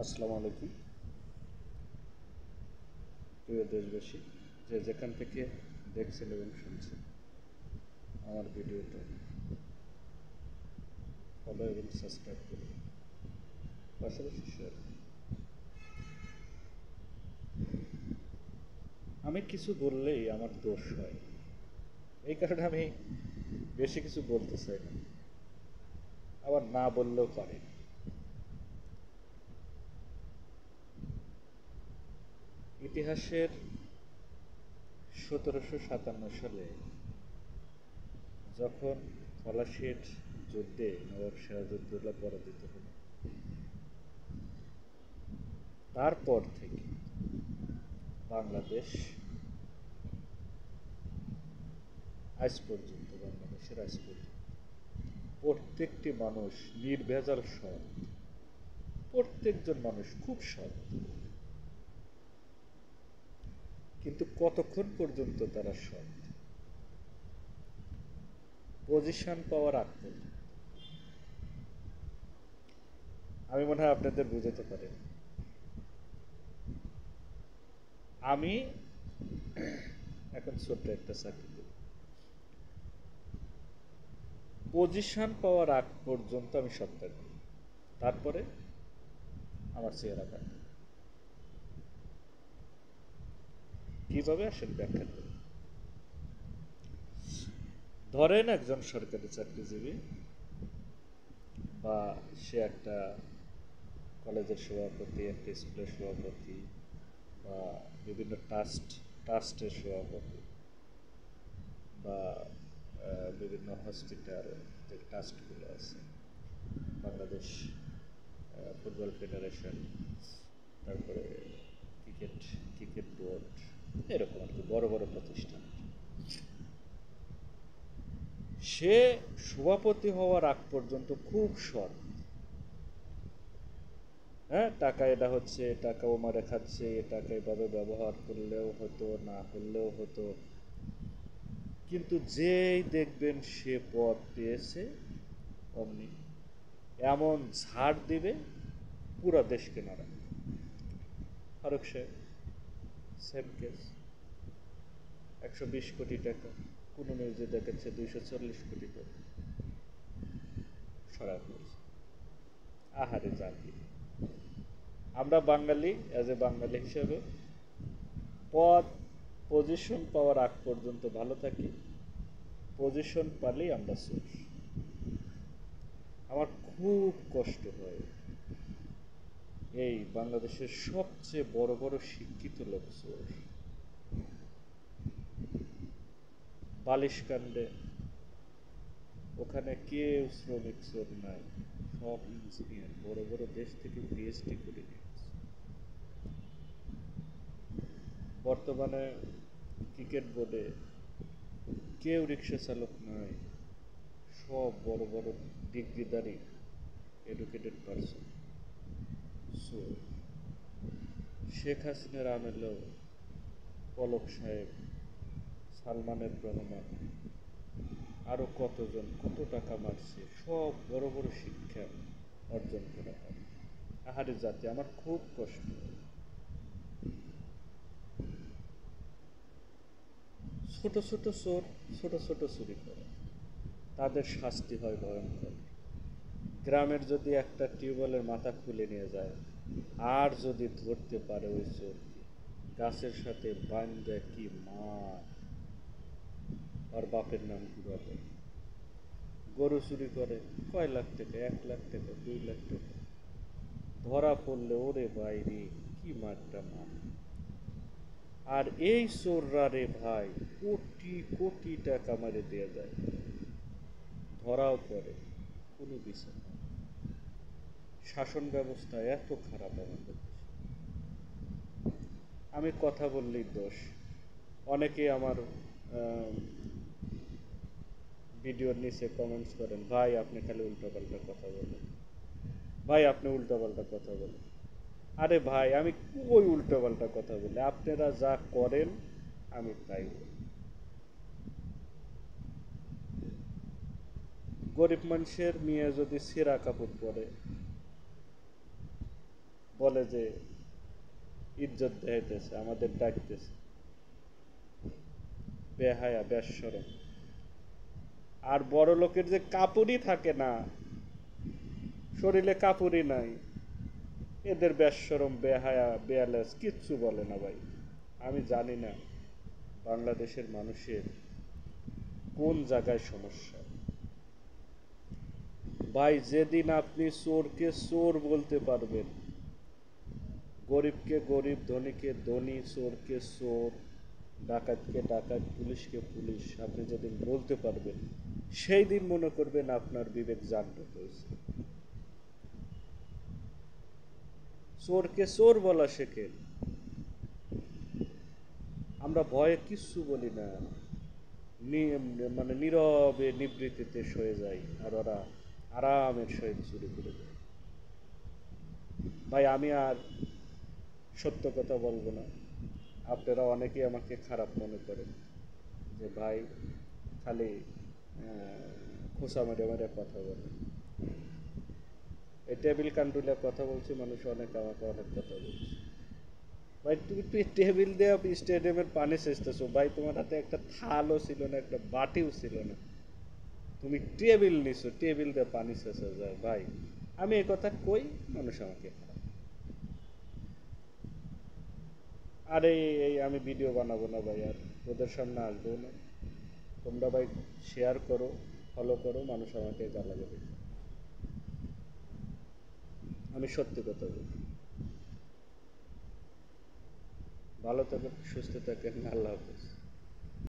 আসসালামু আলাইকুম প্রিয় দেশবাসী, যে যেখান থেকে দেখছেন এবং শুনছেন আমার ভিডিওটা ফলো এবং সাবস্ক্রাইব করুন, পাশাপাশি শেয়ার করুন। আমি কিছু বললেই আমার দোষ হয়, এই কারণে আমি বেশি কিছু বলতে চাই না, আবার না বললেও পারি। ইতিহাসের 1757 সালে যখন পলাশীর যুদ্ধে নবাব সিরাজউদ্দৌলা পরাজিত হল, তারপর থেকে বাংলাদেশ বাংলাদেশের আজ পর্যন্ত প্রত্যেকটি মানুষ নির্ভেজাল সৎ, প্রত্যেকজন মানুষ খুব সৎ, কিন্তু কতক্ষণ পর্যন্ত তারা সৎ? পজিশন পাওয়ার আগ পর্যন্ত। আমি মনে হয় আপনাদের বুঝাতে পারি। আমি এখন ছোট্ট একটা চাকরি করি, পজিশন পাওয়ার আগ পর্যন্ত আমি সৎ থাকবো, তারপরে আমার চেহারা কাটবে। কিভাবে আসেন ব্যাখ্যা করি। ধরেন একজন সরকারি চাকরিজীবী, বা সে একটা কলেজের সভাপতি, একটা স্কুলের সভাপতি, বা বিভিন্ন ট্রাস্টের সভাপতি, বা বিভিন্ন হসপিটাল যে ট্রাস্টগুলো আছে, বাংলাদেশ ফুটবল ফেডারেশন, তারপরে ক্রিকেট ক্রিকেট বোর্ড, এরকম আর কি বড় বড় প্রতিষ্ঠান। সে সভাপতি হওয়ার আগ পর্যন্ত খুব সৎ। হ্যাঁ, টাকা এটা হচ্ছে, টাকা ও মারে খাচ্ছে, এ টাকা এভাবে ব্যবহার করলেও হতো, না করলেও হতো। কিন্তু যেই দেখবেন সে পদ পেয়েছে, অমনি এমন ঝাড় দিবে পুরা দেশকে নাড়া। ফারুক সাহেব সেম কেস, 120 কোটি টাকা, কোনো নিউজে দেখাচ্ছে 240 কোটি টাকা সরাই ফেলছে। আহারে জাতি! আমরা বাঙালি, অ্যাজ এ বাঙালি হিসেবে পদ পজিশন পাওয়ার আগ পর্যন্ত ভালো থাকি, পজিশন পালেই আমরা চোর। আমার খুব কষ্ট হয় এই বাংলাদেশের সবচেয়ে বড় বড় শিক্ষিত লোক চোর। বালিশকাণ্ডে ওখানে কেউ শ্রমিক চোর নাই, সব ইঞ্জিনিয়ার, বড় বড় দেশ থেকে পিএইচডি করে নিয়েছে। বর্তমানে ক্রিকেট বোর্ডে কেউ রিক্সা চালক নয়, সব বড় বড় ডিগ্রিধারী এডুকেটেড পারসন। সো শেখ হাসিনার আমলেও পলক সাহেব, সালমানের রহমান, আরও কতজন কত টাকা মারছে, সব বড় বড় শিক্ষা অর্জন করা হয়। আহারে জাতি, আমার খুব কষ্ট। ছোট ছোট চোর ছোট ছোট চুরি করে, তাদের শাস্তি হয় ভয়ঙ্কর। গ্রামের যদি একটা টিউবওয়েলের মাথা খুলে নিয়ে যায়, আর যদি ধরতে পারে ওই চোরকে, গাছের সাথে বান্ধে কি মার, আর বাপের নাম ঘুরাবে। গরু চুরি করে কয় লাখ টাকা, 1 লাখ টাকা, 2 লাখ টাকা, ধরা পড়লে ওরে বাইরে কি মারটা মার। আর এই চোররা রে ভাই কোটি কোটি টাকা মারে দেওয়া যায়, ধরাও পড়ে, কোনো বিচার নেই। শাসন ব্যবস্থা এত খারাপ আমাদের দেশে। আমি কথা বললেই দোষ। অনেকে আমার ভিডিওর নিচে কমেন্টস করেন, ভাই আপনি খালি উল্টোপাল্টা কথা বলেন, ভাই আপনি উল্টোপাল্টা কথা বলেন। আরে ভাই, আমি কই উল্টোপাল্টা কথা বলি? আপনারা যা করেন আমি তাই বলি। গরিব মানুষের মেয়ে যদি ছেঁড়া কাপড় পরে, বলে যে ইজ্জত দেখাইতেছে, আমাদের ডাকতেছে, বেহায়া বেশরম। আর বড় লোকের যে কাপড়ই থাকে না, শরীরে কাপড়ই নাই, এদের বেশরম বেহায়া বেয়ালেস কিচ্ছু বলে না ভাই। আমি জানি না বাংলাদেশের মানুষের কোন জায়গায় সমস্যা। ভাই যেদিন আপনি চোরকে চোর বলতে পারবেন, গরিবকে গরিব, ধনীকে ধনী, চোরকে চোর, ডাকাতকে ডাকাত, পুলিশকে পুলিশ, আপনি যেদিন বলতে পারবেন, সেই দিন মনে করবেন আপনার বিবেক জাগ্রত হয়েছে। চোরকে চোর বলা শেখেন। আমরা ভয়ে কিচ্ছু বলি না, মানে নীরবে নিবৃত্তিতে সয়ে যায়, আর ওরা আরামের সহিত চুরি করে দেয়। ভাই আমি আর সত্য কথা বলবো না। আপনারা অনেকেই আমাকে খারাপ মনে করেন যে ভাই খালি খোসা মেরে মেরে কথা বলে। এই টেবিল কান্টুলে কথা বলছি, মানুষ অনেক আমাকে অনেক কথা বলছে। ভাই তুমি তুই টেবিল দিয়ে স্টেডিয়ামের পানি সেচতেছো ভাই, তোমার হাতে একটা থালও ছিল না, একটা বাটিও ছিল না, তুমি টেবিল নিছো, টেবিল দিয়ে পানি সেচা যায় ভাই? আমি এই কথা কই, মানুষ আমাকে খারাপ। আর এই আমি ভিডিও বানাবো না ভাই, আর ওদের সামনে আসবো না। তোমরা ভাই শেয়ার করো, ফলো করো, মানুষ আমাকে গালাগালি। আমি সত্যি কথা বলি। ভালো থাকেন, সুস্থ থাকেন, আল্লাহ হাফেজ।